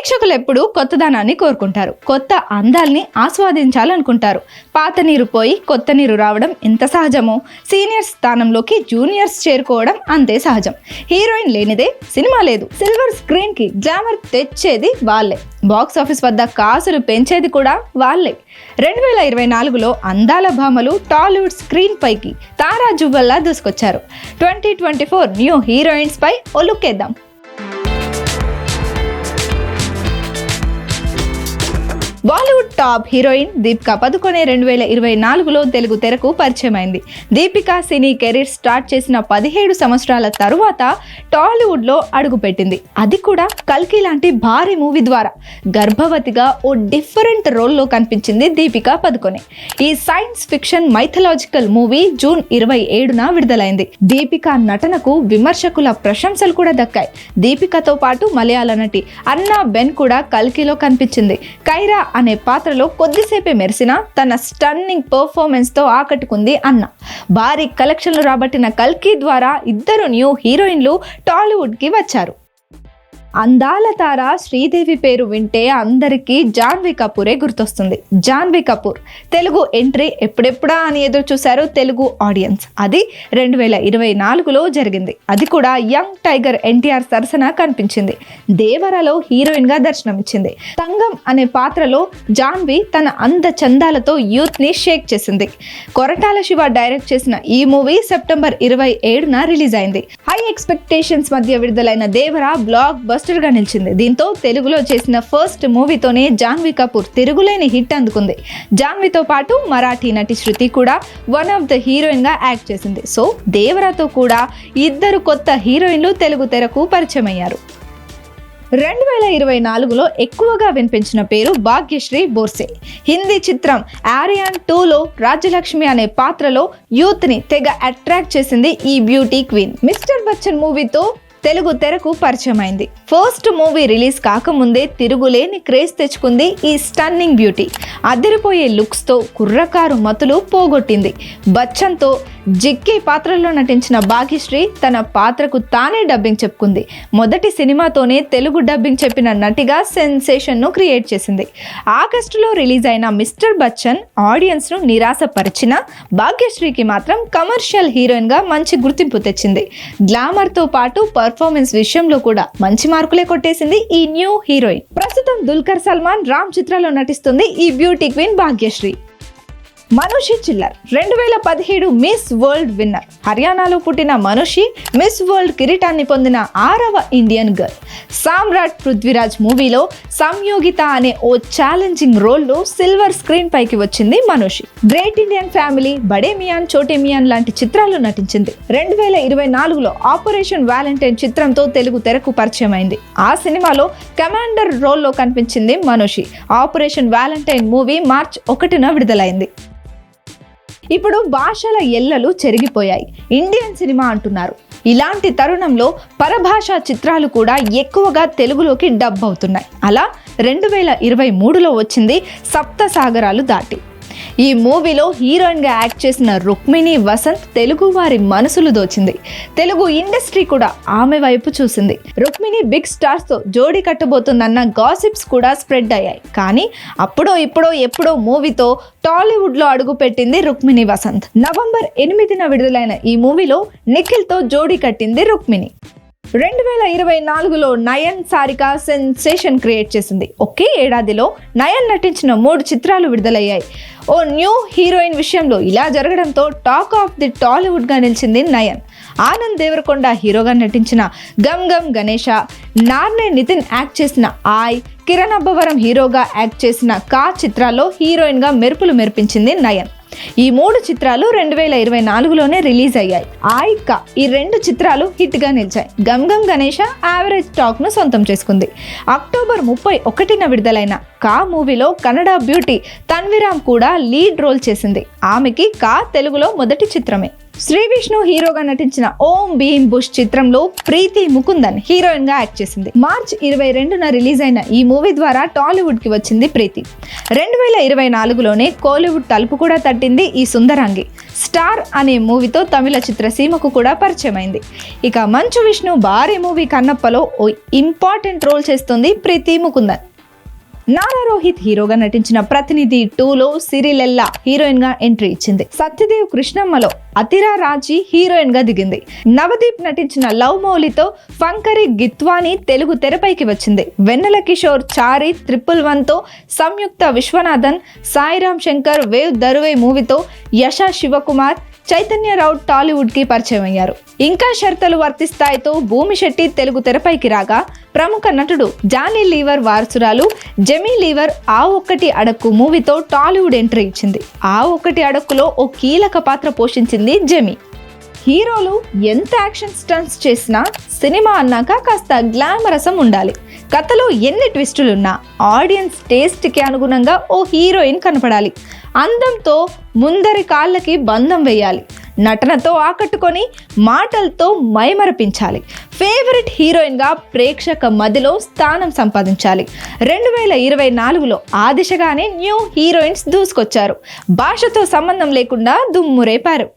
ప్రేక్షకులు ఎప్పుడూ కొత్తదనాన్ని కోరుకుంటారు, కొత్త అందాల్ని ఆస్వాదించాలనుకుంటారు. పాత నీరు పోయి కొత్త నీరు రావడం ఎంత సహజమో, సీనియర్స్ స్థానంలోకి జూనియర్స్ చేరుకోవడం అంతే సహజం. హీరోయిన్ లేనిదే సినిమా లేదు. సిల్వర్ స్క్రీన్ కి గ్లామర్ తెచ్చేది వాళ్ళే, బాక్స్ ఆఫీస్ వద్ద కాసులు పెంచేది కూడా వాళ్ళే. 2024లో అందాల భామలు టాలీవుడ్ స్క్రీన్ పైకి తారా జువ్వల్లా దూసుకొచ్చారు. 2024 న్యూ హీరోయిన్స్ పై ఓ లుక్ వేద్దాం. Bollywood top heroine Deepika Padukone 2024లో తెలుగు తెరకు పరిచయమైంది. దీపిక సినీ కెరీర్ స్టార్ట్ చేసిన 17 సంవత్సరాల తరువాత టాలీవుడ్లో అడుగుపెట్టింది. అది కూడా కల్కి లాంటి భారీ మూవీ ద్వారా. గర్భవతిగా ఓ డిఫరెంట్ రోల్లో కనిపించింది దీపికా పదుకొనే. ఈ science fiction mythological movie June 27న విడుదలైంది. దీపిక నటనకు విమర్శకుల ప్రశంసలు కూడా దక్కాయి. దీపికతో పాటు మలయాళ నటి అన్నా బెన్ కూడా కల్కిలో కనిపించింది. కైరా అనే పాత్రలో కొద్దిసేపే మెరిసిన తన స్టన్నింగ్ పర్ఫార్మెన్స్ తో ఆకట్టుకుంది అన్న. భారీ కలెక్షన్లు రాబట్టిన కల్కి ద్వారా ఇద్దరు న్యూ హీరోయిన్లు టాలీవుడ్ కి వచ్చారు. అందాల తార శ్రీదేవి పేరు వింటే అందరికీ జాన్వీ కపూరే గుర్తొస్తుంది. జాన్వీ కపూర్ తెలుగు ఎంట్రీ ఎప్పుడెప్పుడా అని ఎదురు చూశారు తెలుగు ఆడియన్స్. అది 2024లో జరిగింది. అది కూడా యంగ్ టైగర్ ఎన్టీఆర్ సరసన కనిపించింది. దేవరలో హీరోయిన్ గా దర్శనమిచ్చింది. తంగం అనే పాత్రలో జాన్వీ తన అంద చందాలతో యూత్ ని షేక్ చేసింది. కొరటాల శివ డైరెక్ట్ చేసిన ఈ మూవీ సెప్టెంబర్ 27న రిలీజ్ అయింది. హై ఎక్స్పెక్టేషన్స్ మధ్య విడుదలైన దేవర బ్లాక్ బస్టర్ గా నిలిచింది. దీంతో తెలుగులో చేసిన ఫస్ట్ మూవీతోనే జాన్వీ కపూర్ తిరుగులేని హిట్ అందుకుంది. జాన్వీతో పాటు మరాఠీ నటి శృతి కూడా వన్ ఆఫ్ ద హీరోయిన్ గా యాక్ట్ చేసింది. సో దేవరతో కూడా ఇద్దరు కొత్త హీరోయిన్లు తెలుగు తెరకు పరిచయం అయ్యారు. 2024లో ఎక్కువగా వినిపించిన పేరు భాగ్యశ్రీ బోర్సే. హిందీ చిత్రం ఆర్యన్ 2లో రాజ్యలక్ష్మి అనే పాత్రలో యూత్ ని తెగ అట్రాక్ట్ చేసింది ఈ బ్యూటీ క్వీన్. మిస్టర్ బచ్చన్ మూవీతో తెలుగు తెరకు పరిచయం అయింది. ఫస్ట్ మూవీ రిలీజ్ కాకముందే తిరుగులేని క్రేజ్ తెచ్చుకుంది ఈ స్టన్నింగ్ బ్యూటీ. అదిరిపోయే లుక్స్ తో కుర్రకారు మతులు పోగొట్టింది. బచ్చన్తో జిక్కి పాత్రలో నటించిన భాగ్యశ్రీ తన పాత్రకు తానే డబ్బింగ్ చెప్పుకుంది. మొదటి సినిమాతోనే తెలుగు డబ్బింగ్ చెప్పిన నటిగా సెన్సేషన్ ను క్రియేట్ చేసింది. ఆగస్టులో రిలీజ్ అయిన మిస్టర్ బచ్చన్ ఆడియన్స్ ను నిరాశపరిచిన భాగ్యశ్రీకి మాత్రం కమర్షియల్ హీరోయిన్ గా మంచి గుర్తింపు తెచ్చింది. గ్లామర్ తో పాటు పర్ఫార్మెన్స్ విషయంలో కూడా మంచి మార్కులే కొట్టేసింది ఈ న్యూ హీరోయిన్. ప్రస్తుతం దుల్కర్ సల్మాన్ రామ్ చిత్రాలో నటిస్తుంది ఈ బ్యూటీ క్వీన్ భాగ్యశ్రీ. మనుషి చిల్లర్ 2017 మిస్ వరల్డ్ విన్నర్. హర్యానాలో పుట్టిన మనుషి మిస్ వరల్డ్ కిరీటాన్ని పొందిన 6వ ఇండియన్ గర్ల్. సామ్రాట్ పృథ్వీరాజ్ మూవీలో సంయోగిత అనే ఓ ఛాలెంజింగ్ రోల్లో సిల్వర్ స్క్రీన్ పైకి వచ్చింది మనుషి. గ్రేట్ ఇండియన్ ఫ్యామిలీ, బడే మియాన్ చోటే మియాన్ లాంటి చిత్రాల్లో నటించింది. 2024లో ఆపరేషన్ వ్యాలంటైన్ చిత్రంతో తెలుగు తెరకు పరిచయం అయింది. ఆ సినిమాలో కమాండర్ రోల్లో కనిపించింది మనుషి. ఆపరేషన్ వ్యాలంటైన్ మూవీ మార్చ్ 1న విడుదలైంది. ఇప్పుడు భాషల ఎల్లలు చెరిగిపోయాయి, ఇండియన్ సినిమా అంటున్నారు. ఇలాంటి తరుణంలో పరభాషా చిత్రాలు కూడా ఎక్కువగా తెలుగులోకి డబ్ అవుతున్నాయి. అలా 2023లో వచ్చింది సప్త సాగరాలు దాటి. ఈ మూవీలో హీరోయిన్ గా యాక్ట్ చేసిన రుక్మిణి వసంత్ తెలుగు వారి మనసులు దోచింది. తెలుగు ఇండస్ట్రీ కూడా ఆమె వైపు చూసింది. రుక్మిణి బిగ్ స్టార్స్ తో జోడీ కట్టబోతుందన్న గాసిప్స్ కూడా స్ప్రెడ్ అయ్యాయి. కానీ అప్పుడో ఎప్పుడో మూవీతో టాలీవుడ్ లో అడుగు పెట్టింది రుక్మిణి వసంత్. నవంబర్ 8న విడుదలైన ఈ మూవీలో నిఖిల్ తో జోడీ కట్టింది రుక్మిణి. 2024లో నయన్ సారిక సెన్సేషన్ క్రియేట్ చేసింది. ఒకే ఏడాదిలో నయన్ నటించిన 3 చిత్రాలు విడుదలయ్యాయి. ఓ న్యూ హీరోయిన్ విషయంలో ఇలా జరగడంతో టాక్ ఆఫ్ ది టాలీవుడ్ గా నిలిచింది నయన్. ఆనంద్ దేవరకొండ హీరోగా నటించిన గమ్ గమ్ గణేష, నార్నే నితిన్ యాక్ట్ చేసిన ఆయ్, కిరణ్ అబ్బవరం హీరోగా యాక్ట్ చేసిన కా చిత్రాల్లో హీరోయిన్ గా మెరుపులు మెరిపించింది నయన్. ఈ 3 చిత్రాలు 2024లోనే రిలీజ్ అయ్యాయి. ఆయక్క ఈ 2 చిత్రాలు హిట్ గా నిలిచాయి. గమ్ గమ్ గణేష యావరేజ్ టాక్ ను సొంతం చేసుకుంది. అక్టోబర్ 31న విడుదలైన కా మూవీలో కన్నడ బ్యూటీ తన్విరామ్ కూడా లీడ్ రోల్ చేసింది. ఆమెకి కా తెలుగులో మొదటి చిత్రమే. శ్రీ విష్ణు హీరోగా నటించిన ఓం భీమ్ బుష్ చిత్రంలో ప్రీతి ముకుందన్ హీరోయిన్ గా యాక్ట్ చేసింది. మార్చ్ 22న రిలీజ్ అయిన ఈ మూవీ ద్వారా టాలీవుడ్ కి వచ్చింది ప్రీతి. 2024లోనే కోలీవుడ్ తలుపు కూడా తట్టింది ఈ సుందరాంగి. స్టార్ అనే మూవీతో తమిళ చిత్రసీమకు కూడా పరిచయం అయింది. ఇక మంచు విష్ణు భారీ మూవీ కన్నప్పలో ఓ ఇంపార్టెంట్ రోల్ చేస్తుంది ప్రీతి ముకుందన్. నారా రోహిత్ హీరోగా నటించిన ప్రతినిధి 2లో సిరిలెల్లా హీరోయిన్ గా ఎంట్రీ ఇచ్చింది. సత్యదేవ్ కృష్ణమ్మలో అతిరా రాజీ హీరోయిన్ గా దిగింది. నవదీప్ నటించిన లవ్ మౌలితో ఫంకరి గిత్వాని తెలుగు తెరపైకి వచ్చింది. వెన్నెల కిషోర్ చారి 111తో, సంయుక్త విశ్వనాథన్, సాయిరామ్ శంకర్ వేవ్ దరువై మూవీతో, యశా శివకుమార్, చైతన్యరావు టాలీవుడ్ కి పరిచయం అయ్యారు. ఇంకా షరతులు వర్తిస్తాయితో భూమి శెట్టి తెలుగు తెరపైకి రాగా, ప్రముఖ నటుడు జానీ లీవర్ వారసురాలు జెమీ లీవర్ ఆ ఒక్కటి అడక్కు మూవీతో టాలీవుడ్ ఎంట్రీ ఇచ్చింది. ఆ ఒక్కటి అడక్కులో ఓ కీలక పాత్ర పోషించింది జెమీ. హీరోలు ఎంత యాక్షన్ స్టంట్స్ చేసినా సినిమా అన్నాక కాస్త గ్లామరసం ఉండాలి. కథలో ఎన్ని ట్విస్టులున్నా ఆడియన్స్ టేస్ట్కి అనుగుణంగా ఓ హీరోయిన్ కనపడాలి. అందంతో ముందరి కాళ్ళకి బంధం వేయాలి. నటనతో ఆకట్టుకొని మాటలతో మైమరపించాలి. ఫేవరెట్ హీరోయిన్గా ప్రేక్షక మదిలో స్థానం సంపాదించాలి. 2024లో ఆ దిశగానే న్యూ హీరోయిన్స్ దూసుకొచ్చారు. భాషతో సంబంధం లేకుండా దుమ్ము రేపారు.